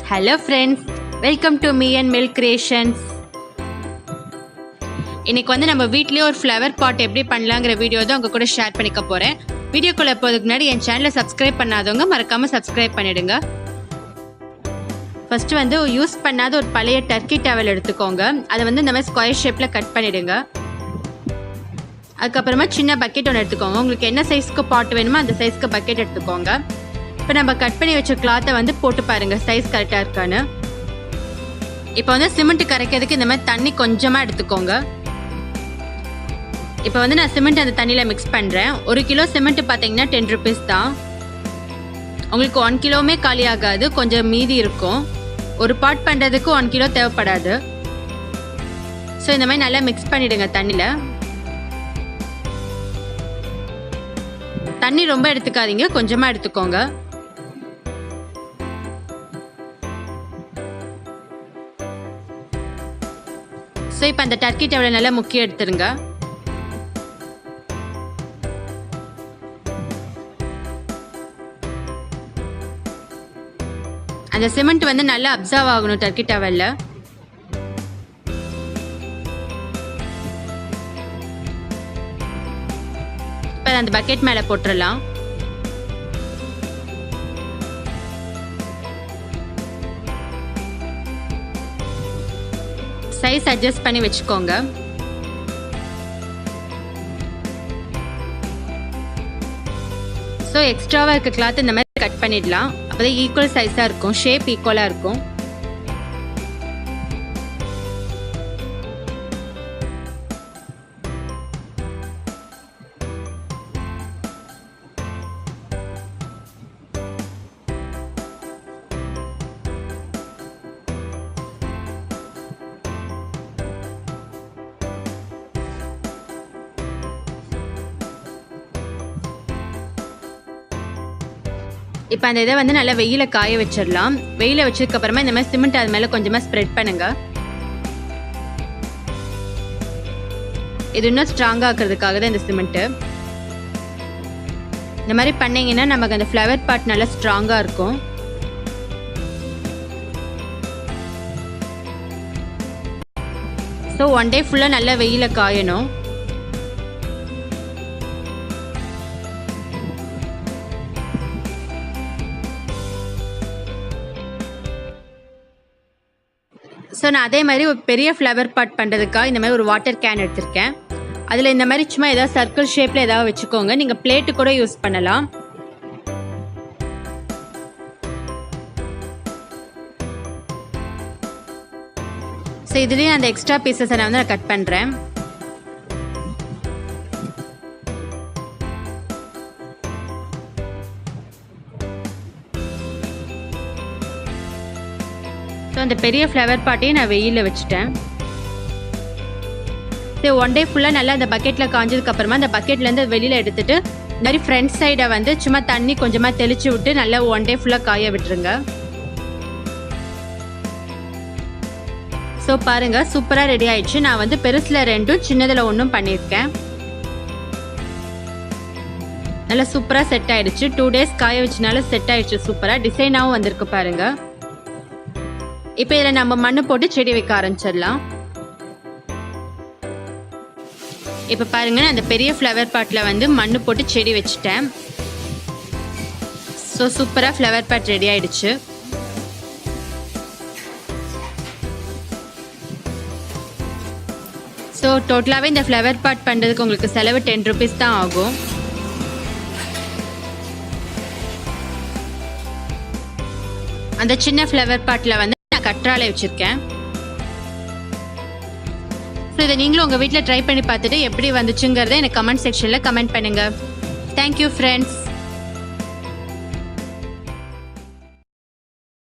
Hello friends, welcome to me and Milk Creations. இன்னைக்கு வந்து நம்ம வீட்லயே ஒரு ஃப்ளவர் பாட் எப்படி பண்ணலாங்கிற வீடியோ தான் உங்க கூட ஷேர் பண்ணிக்க போறேன். வீடியோக்குள்ள போறதுக்கு முன்னாடி என் சேனலை சப்ஸ்கிரைப் பண்ணாதவங்க மறக்காம சப்ஸ்கிரைப் பண்ணிடுங்க. ஃபர்ஸ்ட் வந்து யூஸ் பண்ணாத ஒரு பழைய டர்க்கி டவல் எடுத்துக்கோங்க. அதை வந்து இந்த மாதிரி ஸ்கொயர் ஷேப்ல கட் பண்ணிடுங்க. அதுக்கப்புறமா சின்ன பக்கெட் ஒன்று எடுத்துக்கோங்க. உங்களுக்கு என்ன சைஸ்க்கு பாட் வேணுமோ அந்த சைஸ்க்கு பக்கெட் எடுத்துக்கோங்க. இப்போ நம்ம கட் பண்ணி வச்ச கிளாத்தை வந்து போட்டு பாருங்க சைஸ் கரெக்டாக இருக்கான்னு. இப்போ வந்து சிமெண்ட் கரைக்கிறதுக்கு இந்த மாதிரி தண்ணி கொஞ்சமாக எடுத்துக்கோங்க. இப்போ வந்து நான் சிமெண்ட் அந்த தண்ணியில் மிக்ஸ் பண்ணுறேன். 1 கிலோ சிமெண்ட் பார்த்தீங்கன்னா 10 rupees தான். உங்களுக்கு 1 கிலோவுமே காலி ஆகாது, கொஞ்சம் மீதி இருக்கும். ஒரு பாட் பண்ணுறதுக்கு 1 கிலோ தேவைப்படாது. ஸோ இந்த மாதிரி நல்லா மிக்ஸ் பண்ணிவிடுங்க தண்ணியில். தண்ணி ரொம்ப எடுத்துக்காதீங்க, கொஞ்சமாக எடுத்துக்கோங்க. ஸோ இப்போ அந்த டர்க்கி டவலை நல்லா முக்கி எடுத்துருங்க. அந்த சிமெண்ட் வந்து நல்லா அப்சர்வ் ஆகணும் டர்க்கி டவல்ல. இப்போ அந்த பக்கெட் மேலே போட்டுடலாம். சைஸ் அட்ஜஸ்ட் பண்ணி வச்சுக்கோங்க. ஸோ எக்ஸ்ட்ராவாக இருக்க கிளாத் இந்த மாதிரி கட் பண்ணிடலாம். அப்போதான் ஈக்குவல் சைஸாக இருக்கும், ஷேப் ஈக்குவலாக இருக்கும். இப்போ அந்த இதை வந்து நல்லா வெயில காய வச்சிடலாம். வெயில வச்சதுக்கு அப்புறமா இந்த மாதிரி சிமெண்ட் அது மேலே கொஞ்சமாக ஸ்ப்ரெட் பண்ணுங்க. இது இன்னும் ஸ்ட்ராங்காக ஆக்குறதுக்காக தான் இந்த சிமெண்ட்டு. இந்த மாதிரி பண்ணீங்கன்னா நமக்கு அந்த ஃப்ளவர் பாட் நல்லா ஸ்ட்ராங்காக இருக்கும். ஸோ 1 day ஃபுல்லாக நல்லா வெயில காயணும். ஸோ நான் அதே மாதிரி ஒரு பெரிய ஃப்ளவர் பாட் பண்ணுறதுக்காக இந்த மாதிரி ஒரு வாட்டர் கேன் எடுத்திருக்கேன். அதில் இந்த மாதிரி சும்மா ஏதாவது சர்க்கிள் ஷேப்பில் ஏதாவது வச்சுக்கோங்க. நீங்கள் பிளேட்டு கூட யூஸ் பண்ணலாம். ஸோ இதுலேயும் அந்த எக்ஸ்ட்ரா பீசஸை நான் வந்து கட் பண்ணுறேன். ஸோ அந்த பெரிய ஃப்ளவர் பாட்டையும் நான் வெயிலில் வச்சுட்டேன். ஸோ 1 day ஃபுல்லாக நல்லா அந்த பக்கெட்டில் காஞ்சதுக்கப்புறமா அந்த பக்கெட்லேருந்து வெளியில் எடுத்துகிட்டு இந்த மாதிரி ஃப்ரண்ட் சைடை வந்து சும்மா தண்ணி கொஞ்சமாக தெளித்து விட்டு நல்லா 1 day ஃபுல்லாக காய விட்டுருங்க. ஸோ பாருங்கள் சூப்பராக ரெடி ஆயிடுச்சு. நான் வந்து பெருசில் 2 சின்னதில் 1 பண்ணியிருக்கேன். நல்லா சூப்பராக செட் ஆயிடுச்சு. 2 days காய வச்சனால செட் ஆயிடுச்சு. சூப்பராக டிசைனாகவும் வந்திருக்கு பாருங்கள். இப்போ இதில் நம்ம மண்ணு போட்டு செடி வைக்க ஆரம்பிச்சிடலாம். இப்போ பாருங்க நான் அந்த பெரிய ஃப்ளவர் பாட்டில் வந்து மண்ணு போட்டு செடி வச்சுட்டேன். ஸோ சூப்பராக ஃப்ளவர் பாட் ரெடி ஆயிடுச்சு. ஸோ டோட்டலாகவே இந்த ஃப்ளவர் பாட் பண்ணுறதுக்கு உங்களுக்கு செலவு 10 rupees தான் ஆகும். அந்த சின்ன ஃப்ளவர் பாட்டில் வந்து கற்றாழை வச்சிருக்கேன். ஸோ இதை நீங்களும் உங்கள் வீட்டில் ட்ரை பண்ணி பார்த்துட்டு எப்படி வந்துச்சுங்கிறத எனக்கு கமெண்ட் செக்ஷனில் கமெண்ட் பண்ணுங்கள். Thank you friends.